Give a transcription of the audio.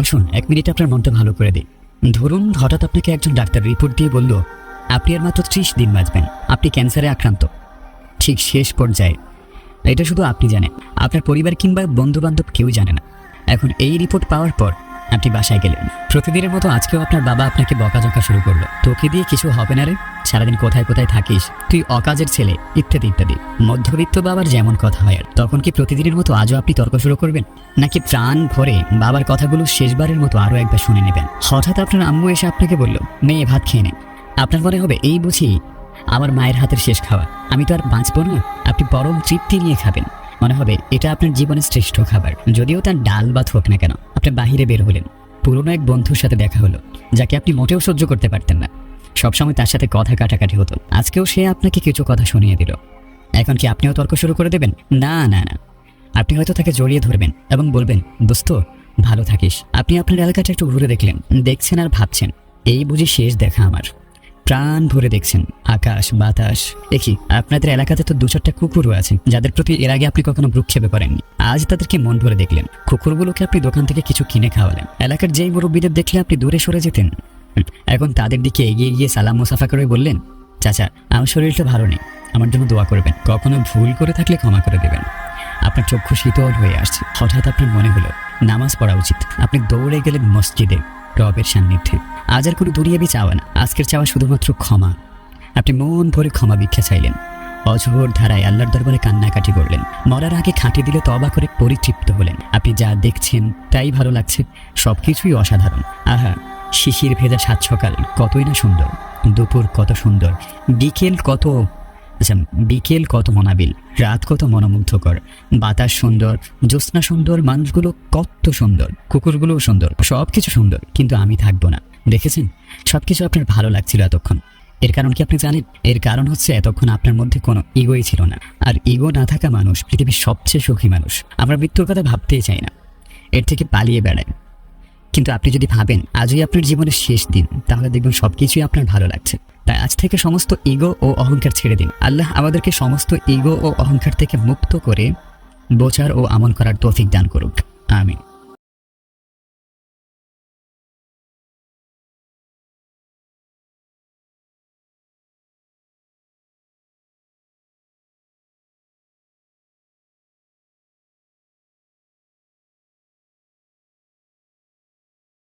আসুন 1 মিনিট আপনার মনটা ভালো করে দিই। ধরুন হঠাৎ আপনাকে একজন ডাক্তার রিপোর্ট দিয়ে বলল আপনি আর মাত্র 30 দিন বাঁচবেন, আপনি ক্যান্সারে আক্রান্ত। ঠিক শেষ পর্যায়ে এটা শুধু আপনি জানেন, আপনার পরিবার কিংবা বন্ধু বান্ধব কেউ জানে না। এখন এই রিপোর্ট পাওয়ার পর আপনি বাসায় গেলেন। প্রতিদিনের মতো আজকেও আপনার বাবা আপনাকে বকাঝকা শুরু করলো, তোকে দিয়ে কিছু হবে না রে, সারাদিন কোথায় কোথায় থাকিস, তুই অকাজের ছেলে, ইত্যাদি ইত্যাদি। মধ্যবিত্ত বাবার যেমন কথা হয়, আর তখন কি প্রতিদিনের মতো আজও আপনি তর্ক শুরু করবেন, নাকি প্রাণ ভরে বাবার কথাগুলো শেষবারের মতো আরো একবার শুনে নেবেন? হঠাৎ আপনার আম্মু এসে আপনাকে বলল মেয়ে ভাত খেয়ে নে। আপনার মনে হবে এই বুঝি আমার মায়ের হাতের শেষ খাওয়া, আমি তো আর বাঁচবো না। আপনি পরম তৃপ্তি নিয়ে খাবেন, মনে হবে এটা আপনার জীবনের শ্রেষ্ঠ খাবার। যদিও তার ডাল ভাত হোক না কেন। আপনি বাহিরে বের হলেন, পুরনো এক বন্ধুর সাথে দেখা হলো, যাকে আপনি মোটেও সহ্য করতে পারতেন না। সবসময় তার সাথে কথা কাটাকাটি হতো, আজকেও সে আপনাকে কিছু কথা শুনিয়ে দিল। এখন কি আপনিও তর্ক শুরু করে দেবেন? না না না, আপনি হয়তো তাকে জড়িয়ে ধরবেন এবং বলবেন দোস্ত ভালো থাকিস। আপনি আপনার এলাকাটা একটু ঘুরে দেখলেন, দেখছেন আর ভাবছেন এই বুঝি শেষ দেখা আমার। প্রাণ ভরে দেখছেন আকাশ বাতাস। দেখি আপনাদের এলাকাতে তো 2-4টা কুকুরও আছে, যাদের প্রতি এর আগে আপনি কখনো ভ্রুক্ষেপে করেননি। আজ তাদেরকে মন ভরে দেখলেন। কুকুরগুলোকে আপনি দোকান থেকে কিছু কিনে খাওয়ালেন। এলাকার যেই মুরব্বীদের দেখলে আপনি দূরে সরে যেতেন, এখন তাদের দিকে এগিয়ে গিয়ে সালাম মুসাফা করে বললেন চাচা আমার শরীরটা ভালো নেই, আমার জন্য দোয়া করবেন, কখনো ভুল করে থাকলে ক্ষমা করে দেবেন। আপনার চক্ষু শীতল হয়ে আসছে। হঠাৎ আপনার মনে হলো নামাজ পড়া উচিত। আপনি দৌড়ে গেলেন মসজিদে, রবের সান্নিধ্যে। আজ আর কোনো দুনিয়াবি চাওয়া না, আজকের চাওয়া শুধুমাত্র ক্ষমা। আপনি মন ভরে ক্ষমা ভিক্ষা চাইলেন, অঝোর ধারায় আল্লাহর দরবারে কান্নাকাটি করলেন। মরার আগে খাঁটি দিলে তওবা করে পরিতৃপ্ত হলেন। আপনি যা দেখছেন তাই ভালো লাগছে, সবকিছুই অসাধারণ। আহা, শিশির ভেজা সাত সকাল কতই না সুন্দর, দুপুর কত সুন্দর, বিকেল কত মনাবিল, রাত কত মনোমুগ্ধকর, বাতাস সুন্দর, জ্যোৎস্না সুন্দর, মানুষগুলো কত সুন্দর, কুকুরগুলোও সুন্দর, সবকিছু সুন্দর, কিন্তু আমি থাকবো না। দেখেছেন, সবকিছু আপনার ভালো লাগছিল এতক্ষণ। এর কারণ কি আপনি জানেন? এর কারণ হচ্ছে এতক্ষণ আপনার মধ্যে কোনো ইগোই ছিল না। আর ইগো না থাকা মানুষ পৃথিবীর সবচেয়ে সুখী মানুষ। আমরা মৃত্যুর কথা ভাবতেই চাই না, এর থেকে পালিয়ে বেড়াই। কিন্তু আপনি যদি ভাবেন আজই আপনার জীবনের শেষ দিন, তাহলে দেখবেন সবকিছুই আপনার ভালো লাগছে। তাই আজ থেকে সমস্ত ইগো ও অহংকার ছেড়ে দিন। আল্লাহ আমাদেরকে সমস্ত ইগো ও অহংকার থেকে মুক্ত করে বোঝার ও আমল করার তৌফিক দান করুক। আমিন।